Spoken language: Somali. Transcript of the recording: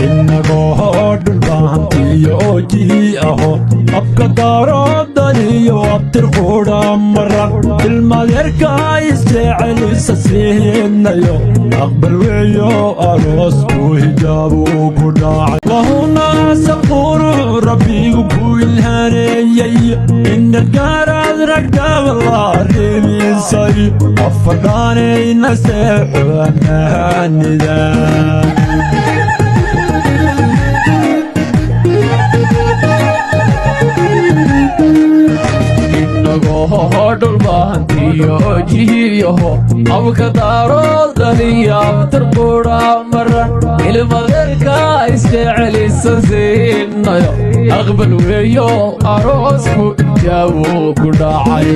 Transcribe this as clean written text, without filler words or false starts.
inagoo dhulbaantiyo oojihii aho afka daaroodaniyo abtir qudha mara ilmadeerka isjecelisa siinayo aqbal weeyo aroosku hijaabu ku dhacay wahunaasa qurux rabbigu ku ilhaaneeyey inaad gaaraad ragdaba la arrimisay afadhaanayna seexo amaanida dhulbaantiyo ojihiyaho abka daaroodaniyo abtir qudha mara ilmadeerka isjecelisa siinayo aqbal weeyo aroosku hijaabu ku dhacay